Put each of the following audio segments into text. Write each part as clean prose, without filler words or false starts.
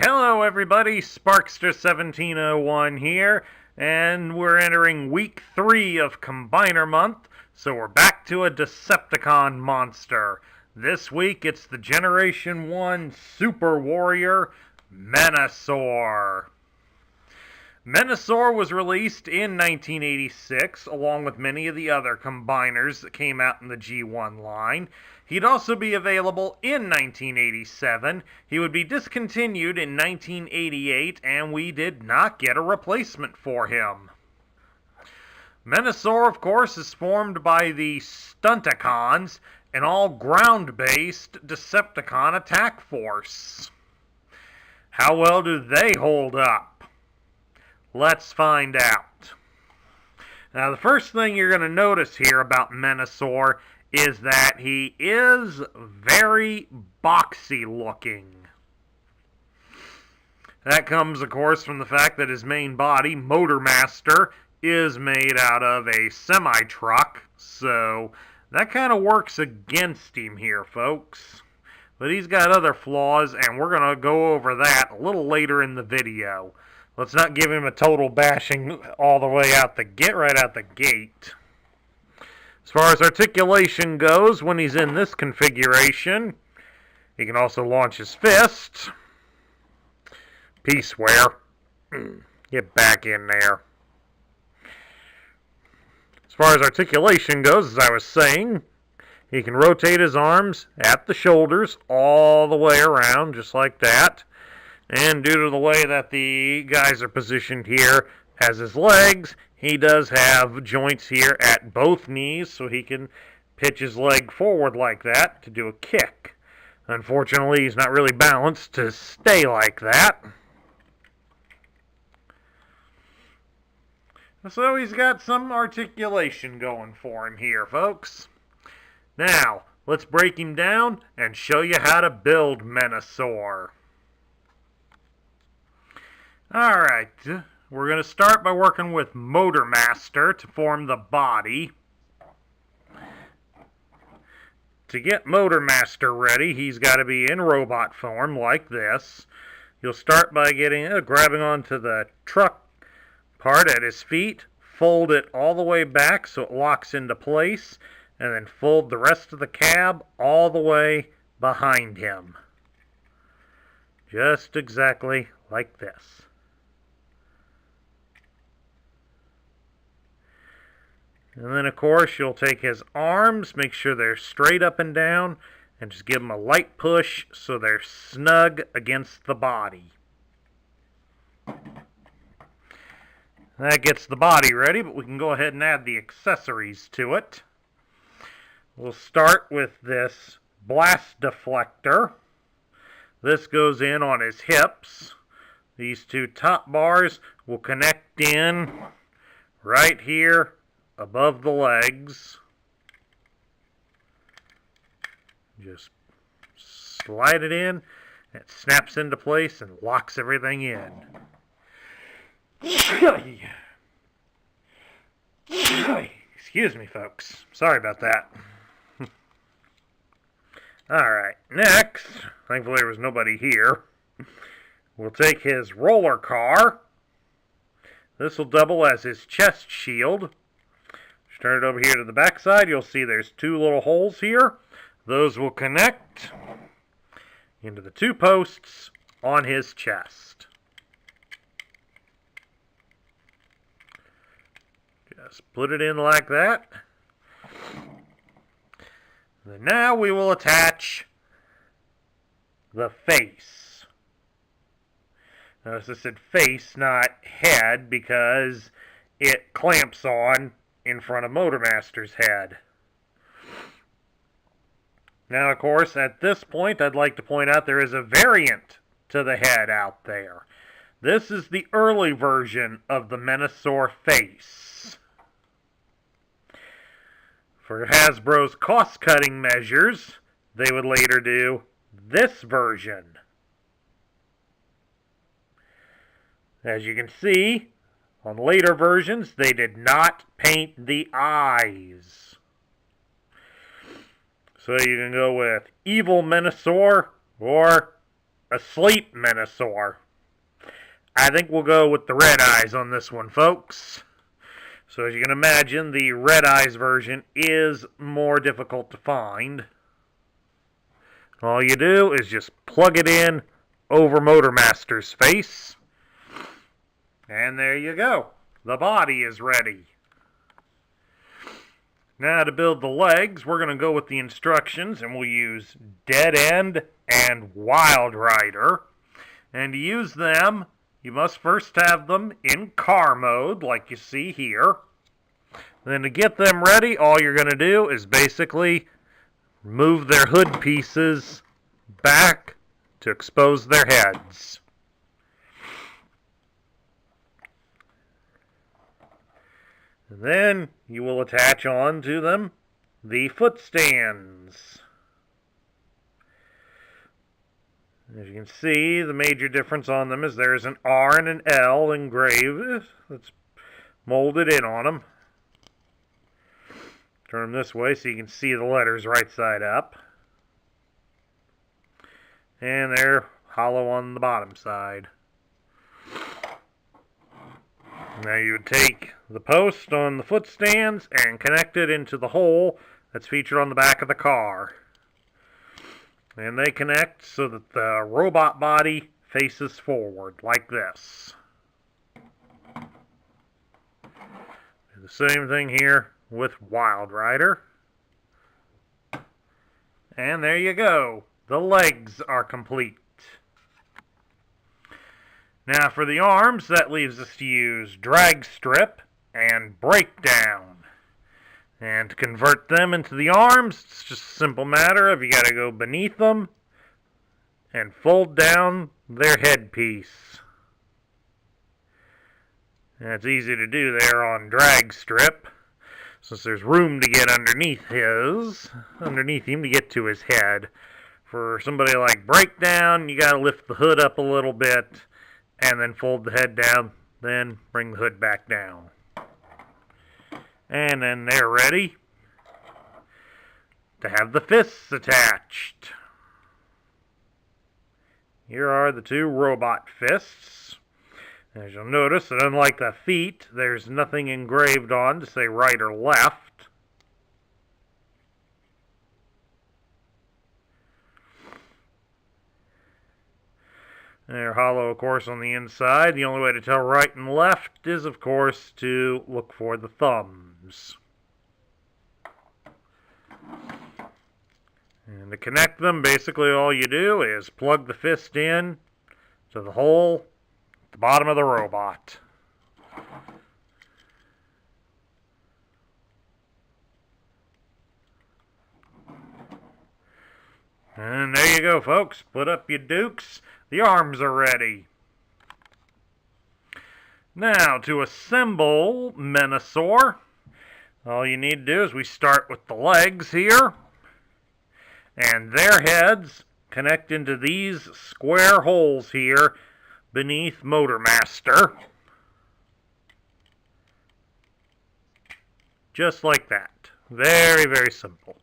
Hello everybody, Sparkster1701 here, and we're entering week 3 of Combiner Month, so we're back to a Decepticon monster. This week it's the Generation 1 Super Warrior, Menasor. Menasor was released in 1986, along with many of the other combiners that came out in the G1 line. He'd also be available in 1987. He would be discontinued in 1988, and we did not get a replacement for him. Menasor, of course, is formed by the Stunticons, an all-ground-based Decepticon attack force. How well do they hold up? Let's find out. Now, the first thing you're going to notice here about Menasor is that he is very boxy looking. That comes, of course, from the fact that his main body, Motormaster, is made out of a semi-truck, so that kind of works against him here, folks. But he's got other flaws, and we're going to go over that a little later in the video. Let's not give him a total bashing all the way out right out the gate. As far as articulation goes, when he's in this configuration, he can also launch his fist. Peaceware. Get back in there. As far as articulation goes, as I was saying, he can rotate his arms at the shoulders all the way around, just like that. And due to the way that the guys are positioned here as his legs, he does have joints here at both knees, so he can pitch his leg forward like that to do a kick. Unfortunately, he's not really balanced to stay like that. So he's got some articulation going for him here, folks. Now, let's break him down and show you how to build Menasor. Alright, we're going to start by working with Motormaster to form the body. To get Motormaster ready, he's got to be in robot form like this. You'll start by grabbing onto the truck part at his feet, fold it all the way back so it locks into place, and then fold the rest of the cab all the way behind him. Just exactly like this. And then, of course, you'll take his arms, make sure they're straight up and down, and just give them a light push so they're snug against the body. That gets the body ready, but we can go ahead and add the accessories to it. We'll start with this blast deflector. This goes in on his hips. These two top bars will connect in right here above the legs. Just slide it in, it snaps into place and locks everything in. Excuse me, folks. Sorry about that. Alright, next, thankfully there was nobody here, we'll take his roller car. This will double as his chest shield. Turn it over here to the back side. You'll see there's two little holes here. Those will connect into the two posts on his chest. Just put it in like that. And now we will attach the face. Notice I said face, not head, because it clamps on in front of Motormaster's head. Now, of course, at this point, I'd like to point out there is a variant to the head out there. This is the early version of the Menasor face. For Hasbro's cost-cutting measures, they would later do this version. As you can see, on later versions, they did not paint the eyes. So you can go with Evil Menasor or asleep Menasor. I think we'll go with the red eyes on this one, folks. So as you can imagine, the red eyes version is more difficult to find. All you do is just plug it in over Motormaster's face. And there you go. The body is ready. Now to build the legs, we're going to go with the instructions, and we'll use Dead End and Wild Rider. And to use them, you must first have them in car mode, like you see here. Then to get them ready, all you're going to do is basically move their hood pieces back to expose their heads. And then you will attach on to them the foot stands. As you can see, the major difference on them is there's an R and an L engraved that's molded in on them. Turn them this way so you can see the letters right side up. And they're hollow on the bottom side. Now you would take the post on the foot stands and connect it into the hole that's featured on the back of the car. And they connect so that the robot body faces forward, like this. Do the same thing here with Wild Rider. And there you go. The legs are complete. Now for the arms, that leaves us to use drag strip and breakdown. And to convert them into the arms, it's just a simple matter of you got to go beneath them and fold down their headpiece. And it's easy to do there on drag strip, since there's room to get underneath him to get to his head. For somebody like breakdown, you got to lift the hood up a little bit and then fold the head down, then bring the hood back down. And then they're ready to have the fists attached. Here are the two robot fists. As you'll notice that unlike the feet, there's nothing engraved on to say right or left. They're hollow, of course, on the inside. The only way to tell right and left is, of course, to look for the thumbs. And to connect them, basically all you do is plug the fist in to the hole at the bottom of the robot. And there you go, folks. Put up your dukes. The arms are ready. Now, to assemble Menasor, all you need to do is we start with the legs here. And their heads connect into these square holes here beneath Motormaster. Just like that. Very, very simple.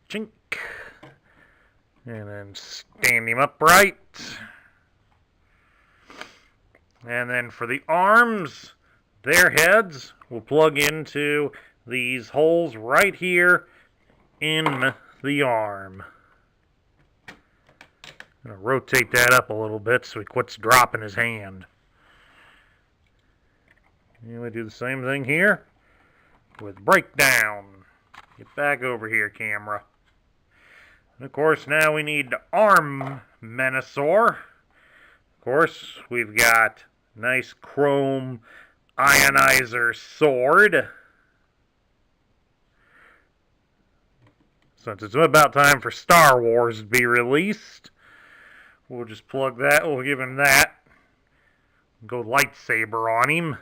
Chink. And then stand him upright. And then for the arms, their heads will plug into these holes right here in the arm. I'm going to rotate that up a little bit so he quits dropping his hand. And we do the same thing here with breakdown. Get back over here, camera. And of course, now we need to arm Menasor. Of course, we've got nice chrome ionizer sword. Since it's about time for Star Wars to be released, we'll just plug that. We'll give him that. Go lightsaber on him.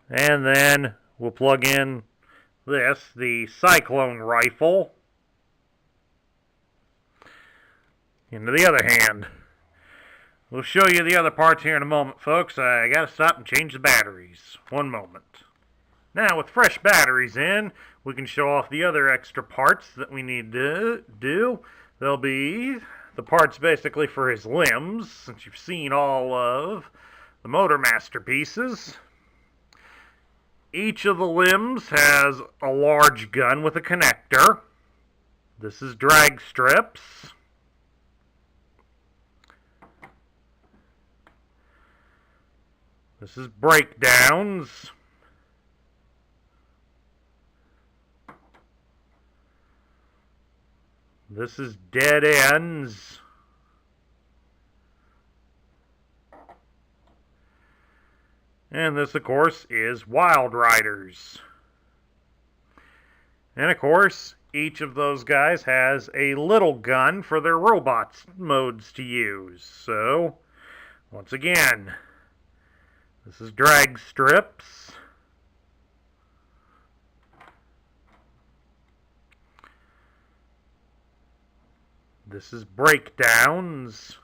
And then we'll plug in this, the Cyclone rifle, into the other hand. We'll show you the other parts here in a moment, folks. I gotta stop and change the batteries. One moment. Now, with fresh batteries in, we can show off the other extra parts that we need to do. There'll be the parts basically for his limbs, since you've seen all of the Motor Master pieces. Each of the limbs has a large gun with a connector. This is drag strips. This is breakdowns. This is dead ends. And this, of course, is Wild Riders. And, of course, each of those guys has a little gun for their robots modes to use. So, once again, this is drag strips. This is breakdowns.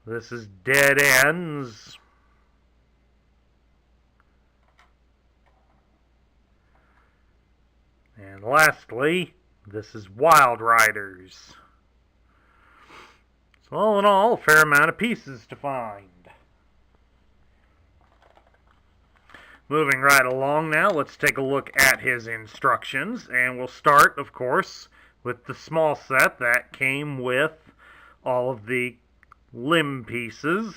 This is dead ends. And lastly, this is Wild Riders. So all in all, a fair amount of pieces to find. Moving right along now, let's take a look at his instructions. And we'll start, of course, with the small set that came with all of the limb pieces.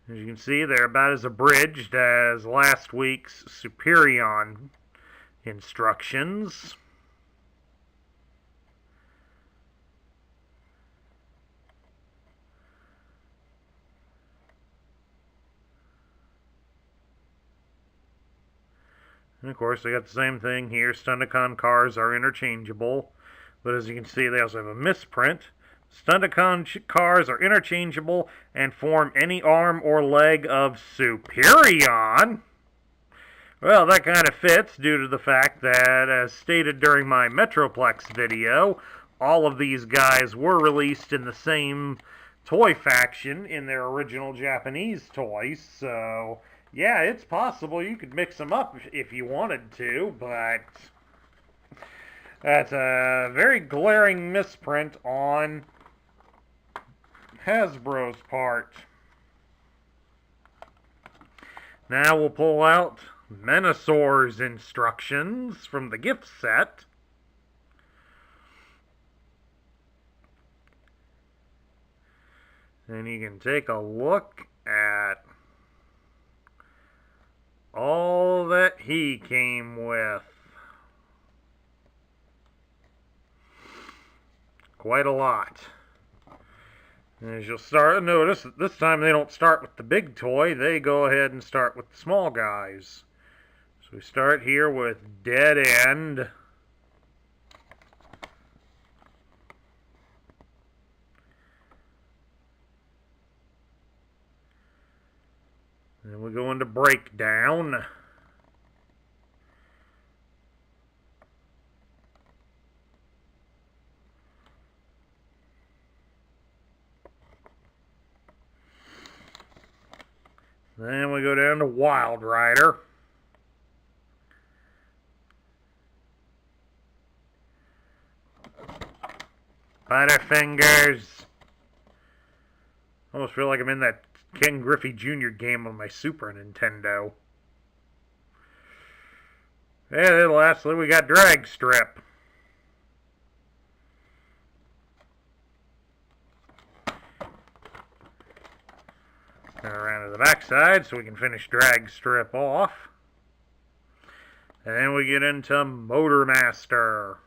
As you can see, they're about as abridged as last week's Superion instructions. And of course, they got the same thing here. Stunticon cars are interchangeable, but as you can see, they also have a misprint. Stunticon cars are interchangeable and form any arm or leg of Superion. Well, that kind of fits due to the fact that, as stated during my Metroplex video, all of these guys were released in the same toy faction in their original Japanese toys, so yeah, it's possible you could mix them up if you wanted to, but that's a very glaring misprint on Hasbro's part. Now we'll pull out Menasor's instructions from the gift set. And you can take a look at all that he came with. Quite a lot. And as you'll start to notice, this time they don't start with the big toy, they go ahead and start with the small guys. So we start here with Dead End. Then we go into Breakdown. Then we go down to Wild Rider. Butterfingers. I almost feel like I'm in that Ken Griffey Jr. game on my Super Nintendo. And then lastly, we got Drag Strip. Turn around to the back side so we can finish Drag Strip off. And then we get into Motor Master.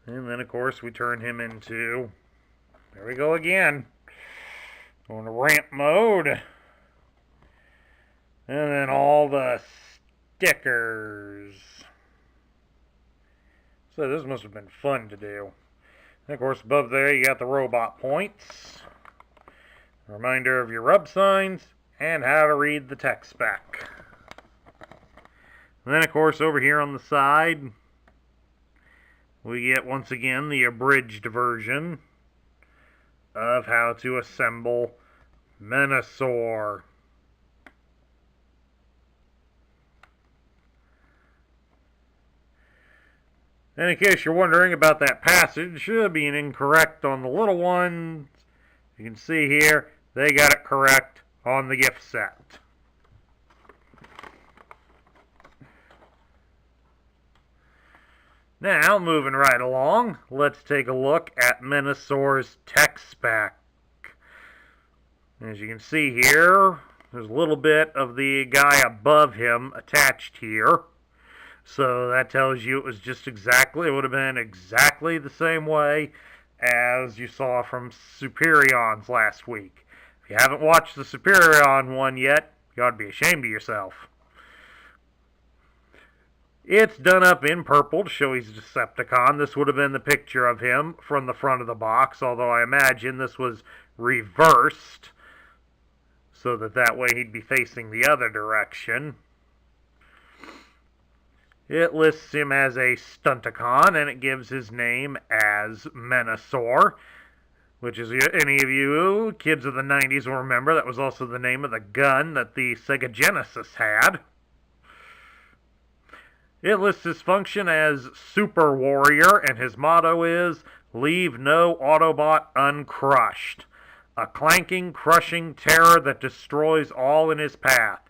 And then, of course, we turn him into, there we go again, going to ramp mode. And then all the stickers. So this must have been fun to do. And, of course, above there you got the robot points. Reminder of your rub signs, and how to read the tech spec. And then, of course, over here on the side, we get, once again, the abridged version of how to assemble Menasor. And in case you're wondering about that passage being incorrect on the little ones, you can see here, they got it correct on the gift set. Now, moving right along, let's take a look at Menasor's tech spec. As you can see here, there's a little bit of the guy above him attached here. So that tells you it was just exactly, it would have been exactly the same way as you saw from Superion's last week. If you haven't watched the Superion one yet, you ought to be ashamed of yourself. It's done up in purple to show he's a Decepticon. This would have been the picture of him from the front of the box, although I imagine this was reversed so that way he'd be facing the other direction. It lists him as a Stunticon, and it gives his name as Menasor, which is, any of you kids of the 90s will remember, that was also the name of the gun that the Sega Genesis had. It lists his function as Super Warrior, and his motto is, "Leave no Autobot uncrushed." A clanking, crushing terror that destroys all in his path.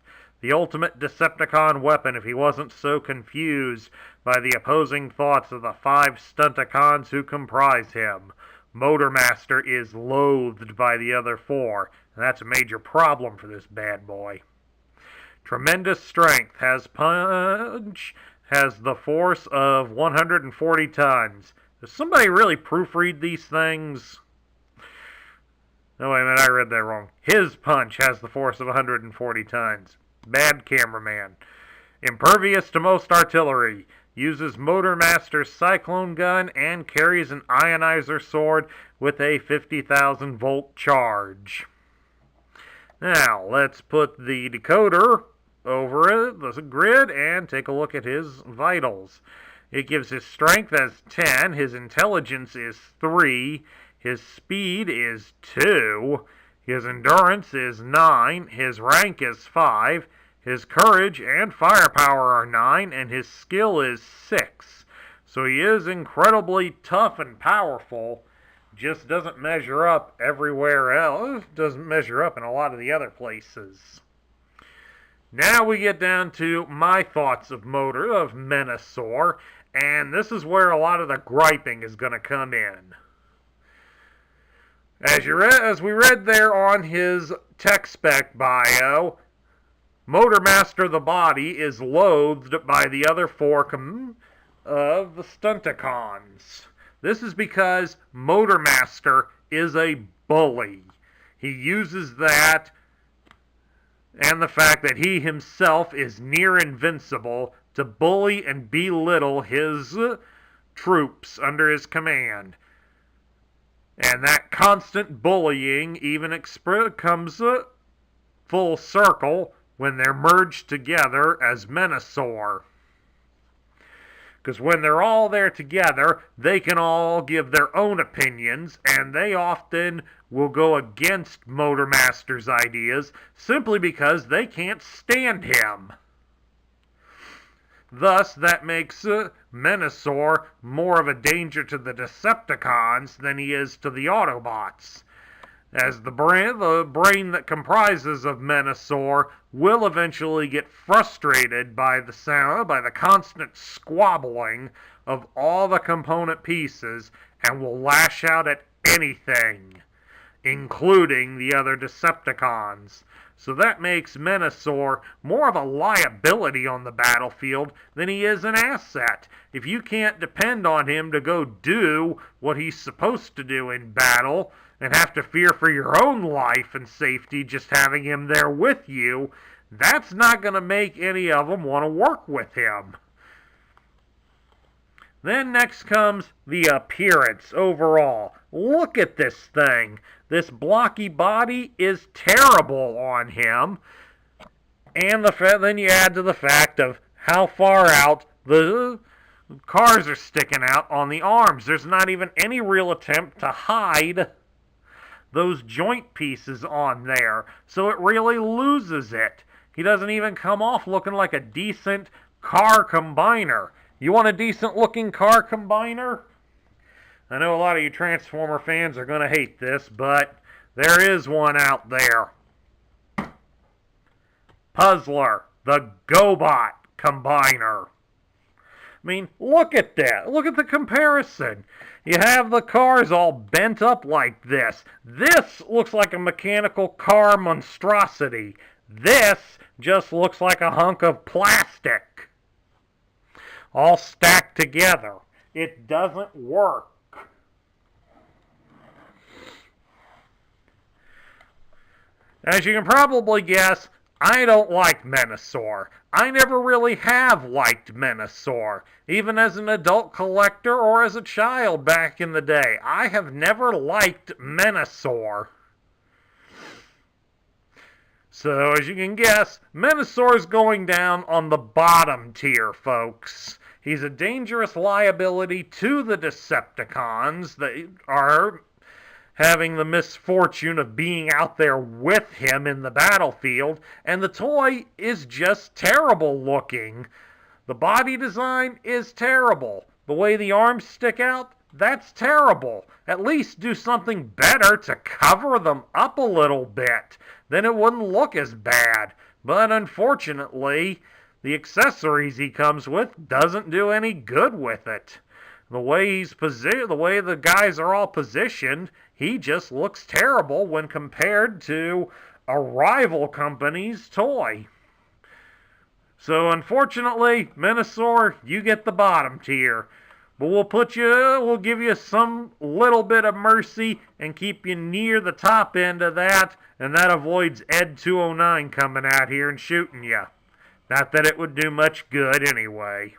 The ultimate Decepticon weapon if he wasn't so confused by the opposing thoughts of the 5 Stunticons who comprise him. Motormaster is loathed by the other 4, and that's a major problem for this bad boy. Tremendous strength, has punch, has the force of 140 tons. Does somebody really proofread these things? No, wait a minute, I read that wrong. His punch has the force of 140 tons. Bad cameraman. Impervious to most artillery. Uses Motormaster's Cyclone gun and carries an ionizer sword with a 50,000 volt charge. Now, let's put the decoder over the grid and take a look at his vitals. It gives his strength as 10, his intelligence is 3, his speed is 2, his endurance is 9, his rank is 5, his courage and firepower are 9, and his skill is 6. So he is incredibly tough and powerful, just doesn't measure up everywhere else, doesn't measure up in a lot of the other places. Now we get down to my thoughts of Menasor, and this is where a lot of the griping is going to come in. As we read there on his tech spec bio, Motormaster the body is loathed by the other 4 of the Stunticons. This is because Motormaster is a bully. He uses that and the fact that he himself is near invincible to bully and belittle his troops under his command. And that constant bullying even comes full circle when they're merged together as Menasor. Because when they're all there together, they can all give their own opinions, and they often will go against Motormaster's ideas simply because they can't stand him. Thus, that makes Menasor more of a danger to the Decepticons than he is to the Autobots, as the brain that comprises of Menasor will eventually get frustrated by the constant squabbling of all the component pieces and will lash out at anything, including the other Decepticons. So that makes Menasor more of a liability on the battlefield than he is an asset. If you can't depend on him to go do what he's supposed to do in battle, and have to fear for your own life and safety just having him there with you, that's not going to make any of them want to work with him. Then next comes the appearance overall. look at this thing. This blocky body is terrible on him. And then you add to the fact of how far out the cars are sticking out on the arms. There's not even any real attempt to hide those joint pieces on there, so it really loses it. He doesn't even come off looking like a decent car combiner. You want a decent looking car combiner? I know a lot of you Transformer fans are going to hate this, but there is one out there. Puzzler, the GoBot combiner. I mean, look at that. Look at the comparison. You have the cars all bent up like this. This looks like a mechanical car monstrosity. This just looks like a hunk of plastic, all stacked together. It doesn't work. As you can probably guess, I don't like Menasor. I never really have liked Menasor. Even as an adult collector or as a child back in the day, I have never liked Menasor. So, as you can guess, Menasor's going down on the bottom tier, folks. He's a dangerous liability to the Decepticons that are having the misfortune of being out there with him in the battlefield, and the toy is just terrible looking. The body design is terrible. The way the arms stick out, that's terrible. At least do something better to cover them up a little bit. Then it wouldn't look as bad. But unfortunately, the accessories he comes with doesn't do any good with it. The way the way the guys are all positioned, he just looks terrible when compared to a rival company's toy. So unfortunately, Menasor, you get the bottom tier. But we'll give you some little bit of mercy and keep you near the top end of that, and that avoids Ed 209 coming out here and shooting you. Not that it would do much good anyway.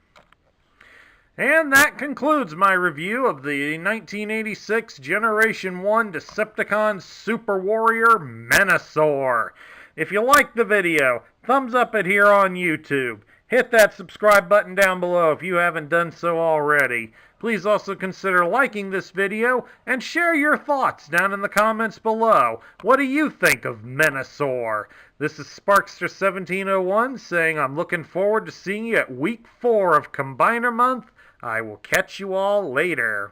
And that concludes my review of the 1986 Generation 1 Decepticon Super Warrior Menasor. If you liked the video, thumbs up it here on YouTube. Hit that subscribe button down below if you haven't done so already. Please also consider liking this video and share your thoughts down in the comments below. What do you think of Menasor? This is Sparkster1701 saying I'm looking forward to seeing you at week 4 of Combiner Month. I will catch you all later.